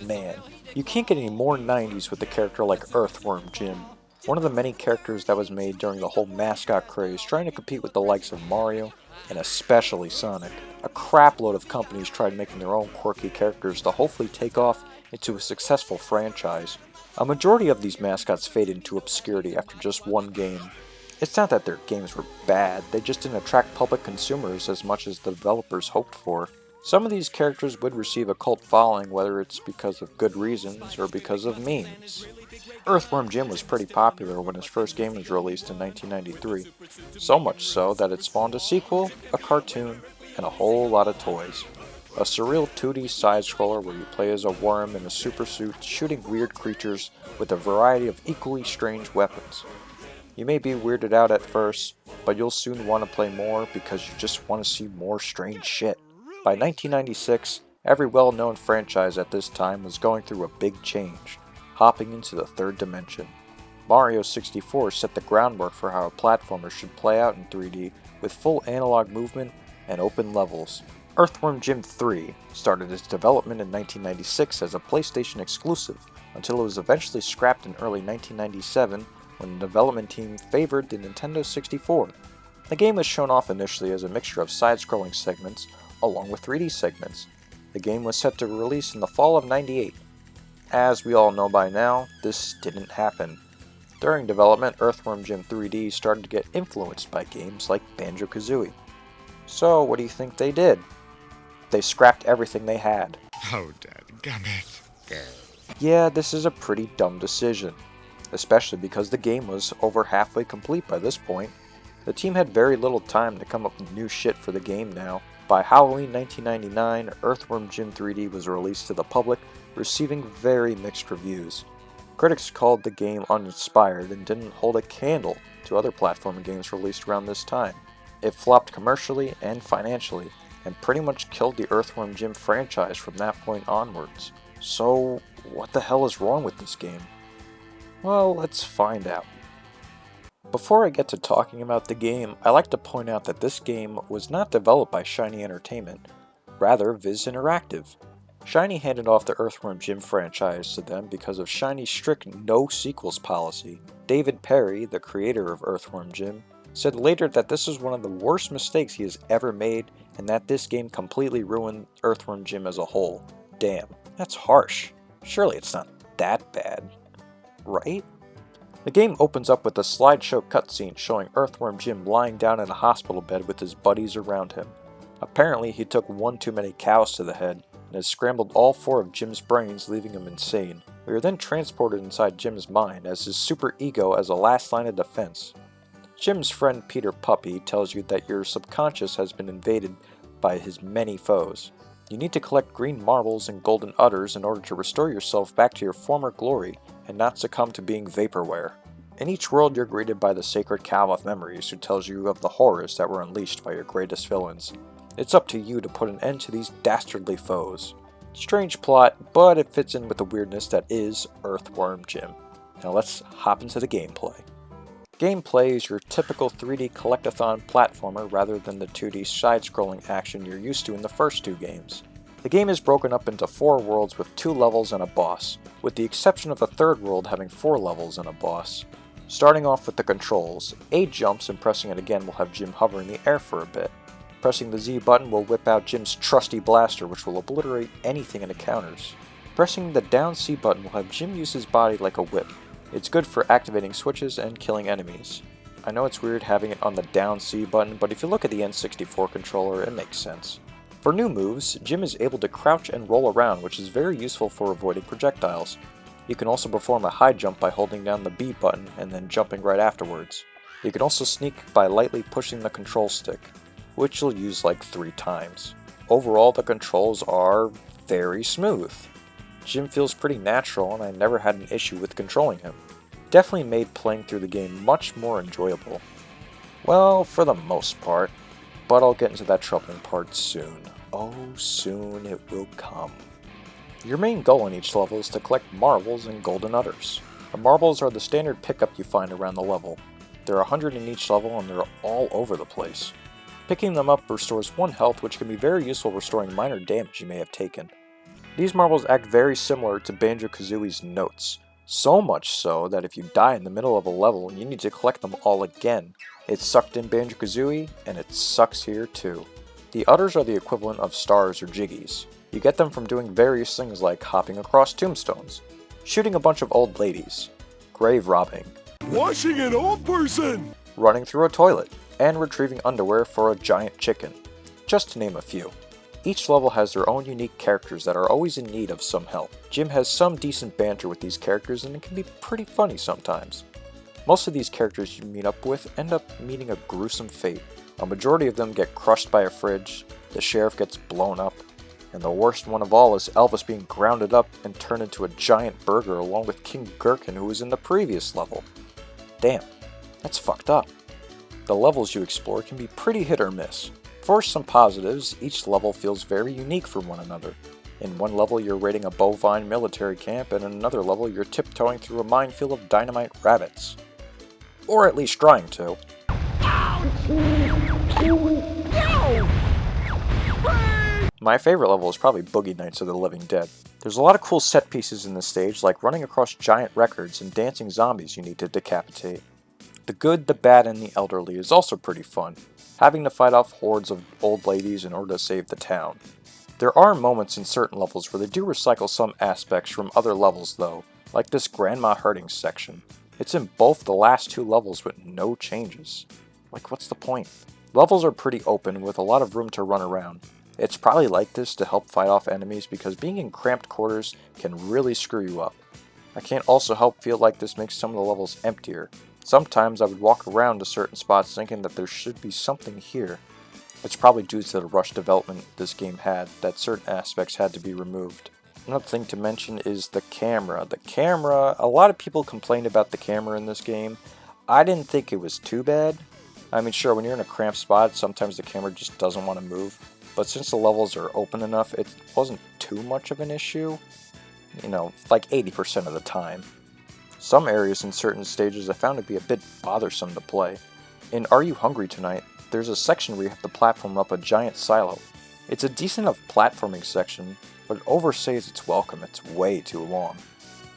Man, you can't get any more 90s with a character like Earthworm Jim. One of the many characters that was made during the whole mascot craze, trying to compete with the likes of Mario, and especially Sonic. A crapload of companies tried making their own quirky characters to hopefully take off into a successful franchise. A majority of these mascots faded into obscurity after just one game. It's not that their games were bad, they just didn't attract public consumers as much as the developers hoped for. Some of these characters would receive a cult following, whether it's because of good reasons or because of memes. Earthworm Jim was pretty popular when his first game was released in 1993, so much so that it spawned a sequel, a cartoon, and a whole lot of toys. A surreal 2D side-scroller where you play as a worm in a super suit shooting weird creatures with a variety of equally strange weapons. You may be weirded out at first, but you'll soon want to play more because you just want to see more strange shit. By 1996, every well-known franchise at this time was going through a big change, hopping into the third dimension. Mario 64 set the groundwork for how a platformer should play out in 3D with full analog movement and open levels. Earthworm Jim 3 started its development in 1996 as a PlayStation exclusive until it was eventually scrapped in early 1997 when the development team favored the Nintendo 64. The game was shown off initially as a mixture of side-scrolling segments along with 3D segments. The game was set to release in the fall of '98. As we all know by now, this didn't happen. During development, Earthworm Jim 3D started to get influenced by games like Banjo-Kazooie. So, what do you think they did? They scrapped everything they had. Oh, dadgummit. Yeah, this is a pretty dumb decision, especially because the game was over halfway complete by this point. The team had very little time to come up with new shit for the game now. By Halloween 1999, Earthworm Jim 3D was released to the public, receiving very mixed reviews. Critics called the game uninspired and didn't hold a candle to other platforming games released around this time. It flopped commercially and financially, and pretty much killed the Earthworm Jim franchise from that point onwards. So, what the hell is wrong with this game? Well, let's find out. Before I get to talking about the game, I like to point out that this game was not developed by Shiny Entertainment, rather Viz Interactive. Shiny handed off the Earthworm Jim franchise to them because of Shiny's strict no sequels policy. David Perry, the creator of Earthworm Jim, said later that this was one of the worst mistakes he has ever made and that this game completely ruined Earthworm Jim as a whole. Damn, that's harsh. Surely it's not that bad, right? The game opens up with a slideshow cutscene showing Earthworm Jim lying down in a hospital bed with his buddies around him. Apparently he took one too many cows to the head and has scrambled all 4 of Jim's brains, leaving him insane. We are then transported inside Jim's mind as his super ego as a last line of defense. Jim's friend Peter Puppy tells you that your subconscious has been invaded by his many foes. You need to collect green marbles and golden udders in order to restore yourself back to your former glory and not succumb to being vaporware. In each world you're greeted by the sacred cow of memories who tells you of the horrors that were unleashed by your greatest villains. It's up to you to put an end to these dastardly foes. Strange plot, but it fits in with the weirdness that is Earthworm Jim. Now let's hop into the gameplay. Gameplay is your typical 3D collectathon platformer rather than the 2D side-scrolling action you're used to in the first 2 games. The game is broken up into 4 worlds with 2 levels and a boss, with the exception of the 3rd world having 4 levels and a boss. Starting off with the controls, A jumps and pressing it again will have Jim hover in the air for a bit. Pressing the Z button will whip out Jim's trusty blaster which will obliterate anything it encounters. Pressing the down C button will have Jim use his body like a whip. It's good for activating switches and killing enemies. I know it's weird having it on the down C button, but if you look at the N64 controller, it makes sense. For new moves, Jim is able to crouch and roll around, which is very useful for avoiding projectiles. You can also perform a high jump by holding down the B button and then jumping right afterwards. You can also sneak by lightly pushing the control stick, which you'll use like 3 times. Overall, the controls are very smooth. Jim feels pretty natural and I never had an issue with controlling him. Definitely made playing through the game much more enjoyable. Well, for the most part, but I'll get into that troubling part soon. Oh, soon it will come. Your main goal in each level is to collect marbles and golden udders. The marbles are the standard pickup you find around the level. There are 100 in each level and they're all over the place. Picking them up restores 1 health, which can be very useful restoring minor damage you may have taken. These marbles act very similar to Banjo-Kazooie's notes, so much so that if you die in the middle of a level, you need to collect them all again. It sucked in Banjo-Kazooie, and it sucks here too. The udders are the equivalent of stars or jiggies. You get them from doing various things like hopping across tombstones, shooting a bunch of old ladies, grave robbing, washing an old person, running through a toilet, and retrieving underwear for a giant chicken, just to name a few. Each level has their own unique characters that are always in need of some help. Jim has some decent banter with these characters and it can be pretty funny sometimes. Most of these characters you meet up with end up meeting a gruesome fate. A majority of them get crushed by a fridge, the sheriff gets blown up, and the worst one of all is Elvis being grounded up and turned into a giant burger along with King Gherkin who was in the previous level. Damn, that's fucked up. The levels you explore can be pretty hit or miss. For some positives, each level feels very unique for one another. In one level you're raiding a bovine military camp, and in another level you're tiptoeing through a minefield of dynamite rabbits. Or at least trying to. My favorite level is probably Boogie Nights of the Living Dead. There's a lot of cool set pieces in this stage, like running across giant records and dancing zombies you need to decapitate. The good, the bad, and the elderly is also pretty fun, having to fight off hordes of old ladies in order to save the town. There are moments in certain levels where they do recycle some aspects from other levels though, like this grandma hurting section. It's in both the last two levels with no changes. Like, what's the point? Levels are pretty open with a lot of room to run around. It's probably like this to help fight off enemies because being in cramped quarters can really screw you up. I can't also help feel like this makes some of the levels emptier. Sometimes I would walk around to certain spots thinking that there should be something here. It's probably due to the rush development this game had that certain aspects had to be removed. Another thing to mention is the camera. A lot of people complained about the camera in this game. I didn't think it was too bad. I mean, sure, when you're in a cramped spot, sometimes the camera just doesn't want to move. But since the levels are open enough, it wasn't too much of an issue. You know, like 80% of the time. Some areas in certain stages I found to be a bit bothersome to play. In Are You Hungry Tonight, there's a section where you have to platform up a giant silo. It's a decent enough platforming section, but it overstays its welcome. It's way too long.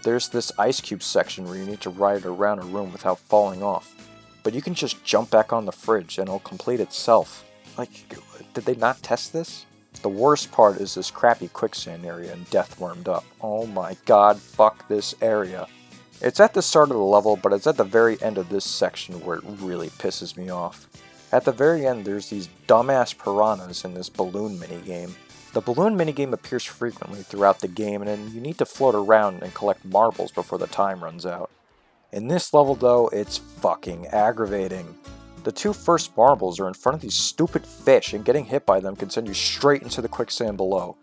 There's this ice cube section where you need to ride around a room without falling off. But you can just jump back on the fridge and it'll complete itself. Like, did they not test this? The worst part is this crappy quicksand area in Death Wormed Up. Oh my god, fuck this area. It's at the start of the level, but it's at the very end of this section where it really pisses me off. At the very end, there's these dumbass piranhas in this balloon minigame. The balloon minigame appears frequently throughout the game, and then you need to float around and collect marbles before the time runs out. In this level though, it's fucking aggravating. The two first marbles are in front of these stupid fish, and getting hit by them can send you straight into the quicksand below.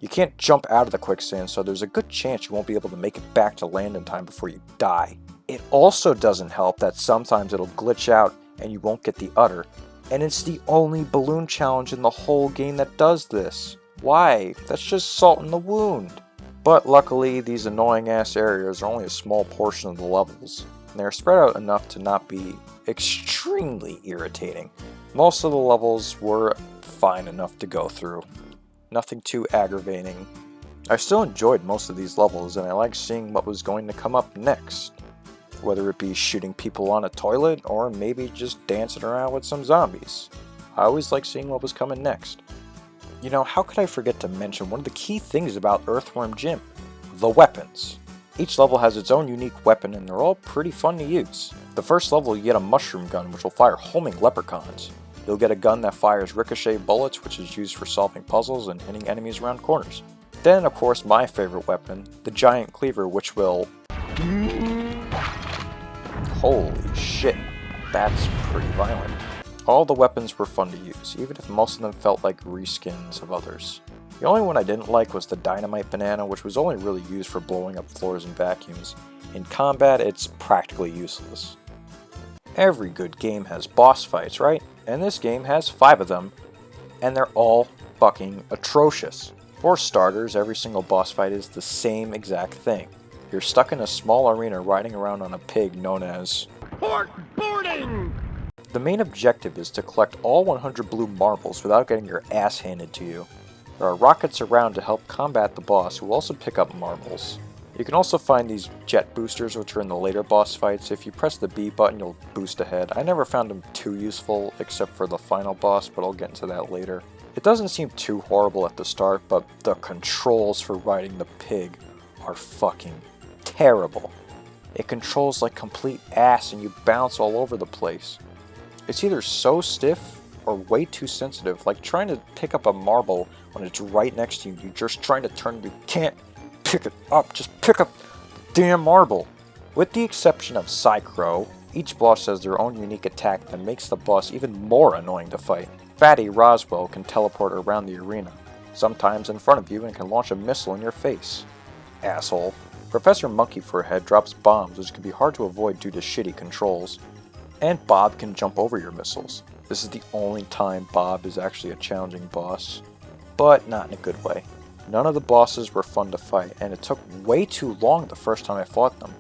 You can't jump out of the quicksand, so there's a good chance you won't be able to make it back to land in time before you die. It also doesn't help that sometimes it'll glitch out and you won't get the udder, and it's the only balloon challenge in the whole game that does this. Why? That's just salt in the wound. But luckily, these annoying ass areas are only a small portion of the levels, and they're spread out enough to not be extremely irritating. Most of the levels were fine enough to go through. Nothing too aggravating. I still enjoyed most of these levels, and I liked seeing what was going to come up next. Whether it be shooting people on a toilet, or maybe just dancing around with some zombies. I always liked seeing what was coming next. You know, how could I forget to mention one of the key things about Earthworm Jim? The weapons. Each level has its own unique weapon, and they're all pretty fun to use. The first level you get a mushroom gun which will fire homing leprechauns. You'll get a gun that fires ricochet bullets, which is used for solving puzzles and hitting enemies around corners. Then, of course, my favorite weapon, the giant cleaver, which will... Holy shit, that's pretty violent. All the weapons were fun to use, even if most of them felt like reskins of others. The only one I didn't like was the dynamite banana, which was only really used for blowing up floors and vacuums. In combat, it's practically useless. Every good game has boss fights, right? And this game has 5 of them, and they're all fucking atrocious. For starters, every single boss fight is the same exact thing. You're stuck in a small arena riding around on a pig known as port boarding. The main objective is to collect all 100 blue marbles without getting your ass handed to you. There are rockets around to help combat the boss, who also pick up marbles. You can also find these jet boosters, which are in the later boss fights. If you press the B button, you'll boost ahead. I never found them too useful, except for the final boss, but I'll get into that later. It doesn't seem too horrible at the start, but the controls for riding the pig are fucking terrible. It controls like complete ass and you bounce all over the place. It's either so stiff or way too sensitive, like trying to pick up a marble when it's right next to you. You're just trying to turn, you can't pick it up, just pick up the damn marble. With the exception of Psychro, each boss has their own unique attack that makes the boss even more annoying to fight. Fatty Roswell can teleport around the arena, sometimes in front of you, and can launch a missile in your face. Asshole. Professor Monkey Forehead drops bombs, which can be hard to avoid due to shitty controls. And Bob can jump over your missiles. This is the only time Bob is actually a challenging boss, but not in a good way. None of the bosses were fun to fight, and it took way too long the first time I fought them,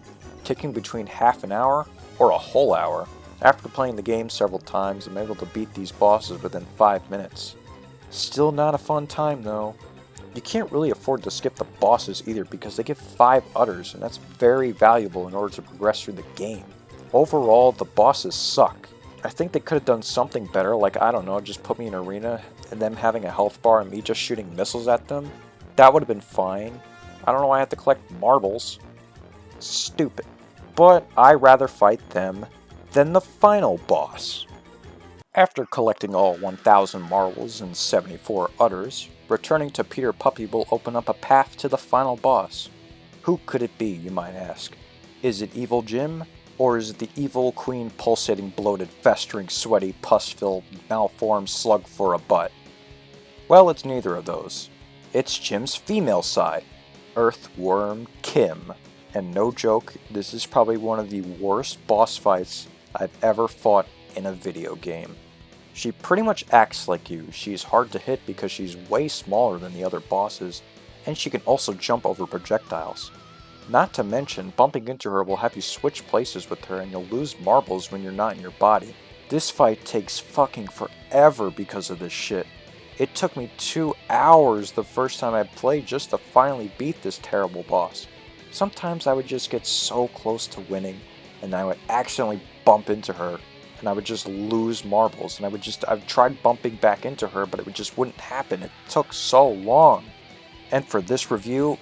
taking between half an hour or a whole hour. After playing the game several times, I'm able to beat these bosses within 5 minutes. Still not a fun time though. You can't really afford to skip the bosses either because they give 5 udders, and that's very valuable in order to progress through the game. Overall, the bosses suck. I think they could have done something better, like, I don't know, just put me in an arena and them having a health bar and me just shooting missiles at them. That would have been fine. I don't know why I have to collect marbles. Stupid. But I rather fight them than the final boss. After collecting all 1,000 marbles and 74 udders, returning to Peter Puppy will open up a path to the final boss. Who could it be, you might ask? Is it Evil Jim? Or is it the evil queen pulsating, bloated, festering, sweaty, pus-filled, malformed slug for a butt? Well, it's neither of those. It's Jim's female side, Earthworm Kim. And no joke, this is probably one of the worst boss fights I've ever fought in a video game. She pretty much acts like you. She's hard to hit because she's way smaller than the other bosses, and she can also jump over projectiles. Not to mention, bumping into her will have you switch places with her and you'll lose marbles when you're not in your body. This fight takes fucking forever because of this shit. It took me 2 hours the first time I played just to finally beat this terrible boss. Sometimes I would just get so close to winning, and I would accidentally bump into her, and I would just lose marbles, and I've tried bumping back into her, but it just wouldn't happen. It took so long. And for this review,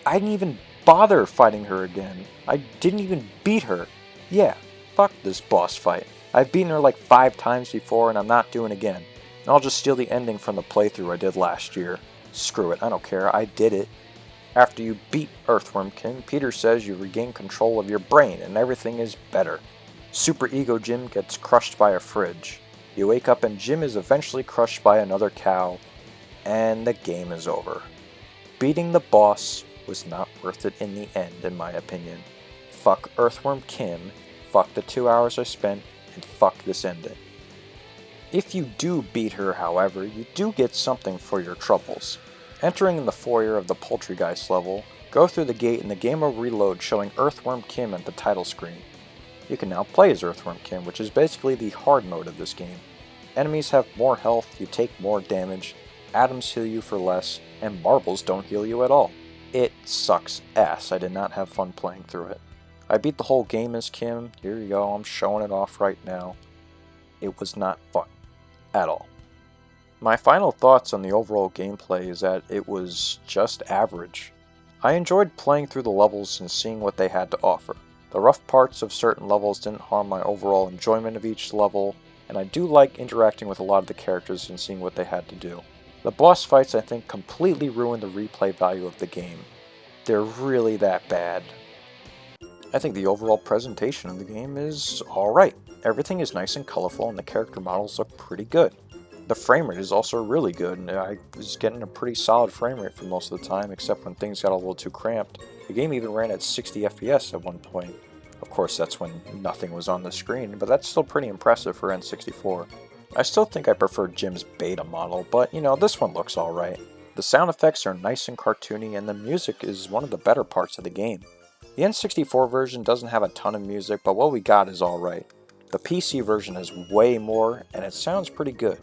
I didn't even bother fighting her again. I didn't even beat her. Yeah, fuck this boss fight. I've beaten her like 5 times before, and I'm not doing it again. And I'll just steal the ending from the playthrough I did last year. Screw it, I don't care, I did it. After you beat Earthworm Jim, Peter says you regain control of your brain and everything is better. Super Ego Jim gets crushed by a fridge. You wake up and Jim is eventually crushed by another cow, and the game is over. Beating the boss was not worth it in the end, in my opinion. Fuck Earthworm Jim, fuck the 2 hours I spent, and fuck this ending. If you do beat her, however, you do get something for your troubles. Entering in the foyer of the Poultrygeist level, go through the gate and the game will reload showing Earthworm Jim at the title screen. You can now play as Earthworm Jim, which is basically the hard mode of this game. Enemies have more health, you take more damage, atoms heal you for less, and marbles don't heal you at all. It sucks ass. I did not have fun playing through it. I beat the whole game as Kim. Here you go, I'm showing it off right now. It was not fun. At all. My final thoughts on the overall gameplay is that it was just average. I enjoyed playing through the levels and seeing what they had to offer. The rough parts of certain levels didn't harm my overall enjoyment of each level, and I do like interacting with a lot of the characters and seeing what they had to do. The boss fights I think completely ruined the replay value of the game. They're really that bad. I think the overall presentation of the game is alright. Everything is nice and colorful and the character models look pretty good. The frame rate is also really good, and I was getting a pretty solid frame rate for most of the time, except when things got a little too cramped. The game even ran at 60 FPS at one point. Of course, that's when nothing was on the screen, but that's still pretty impressive for N64. I still think I prefer Jim's beta model, but you know, this one looks alright. The sound effects are nice and cartoony, and the music is one of the better parts of the game. The N64 version doesn't have a ton of music, but what we got is alright. The PC version has way more, and it sounds pretty good.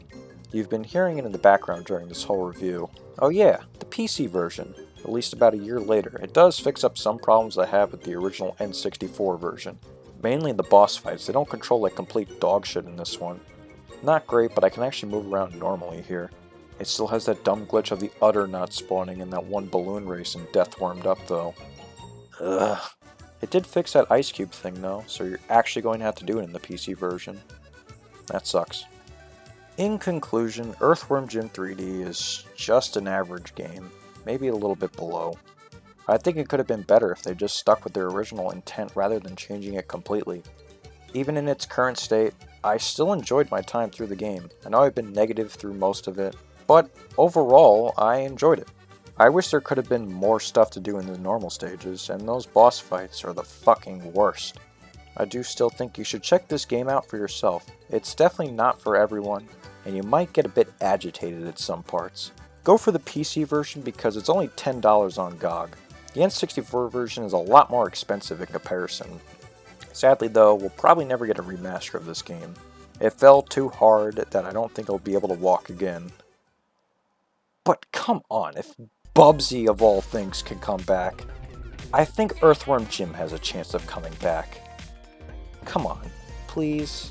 You've been hearing it in the background during this whole review. Oh yeah, the PC version, released about a year later. It does fix up some problems I have with the original N64 version. Mainly the boss fights, they don't control like complete dog shit in this one. Not great, but I can actually move around normally here. It still has that dumb glitch of the udder not spawning in that one balloon race and Death Wormed up though. Ugh. It did fix that ice cube thing though, so you're actually going to have to do it in the PC version. That sucks. In conclusion, Earthworm Jim 3D is just an average game, maybe a little bit below. I think it could have been better if they just stuck with their original intent rather than changing it completely. Even in its current state, I still enjoyed my time through the game. I know I've been negative through most of it, but overall, I enjoyed it. I wish there could have been more stuff to do in the normal stages, and those boss fights are the fucking worst. I do still think you should check this game out for yourself. It's definitely not for everyone, and you might get a bit agitated at some parts. Go for the PC version because it's only $10 on GOG. The N64 version is a lot more expensive in comparison. Sadly though, we'll probably never get a remaster of this game. It fell too hard that I don't think I'll be able to walk again. But come on, if Bubsy of all things can come back, I think Earthworm Jim has a chance of coming back. Come on, please.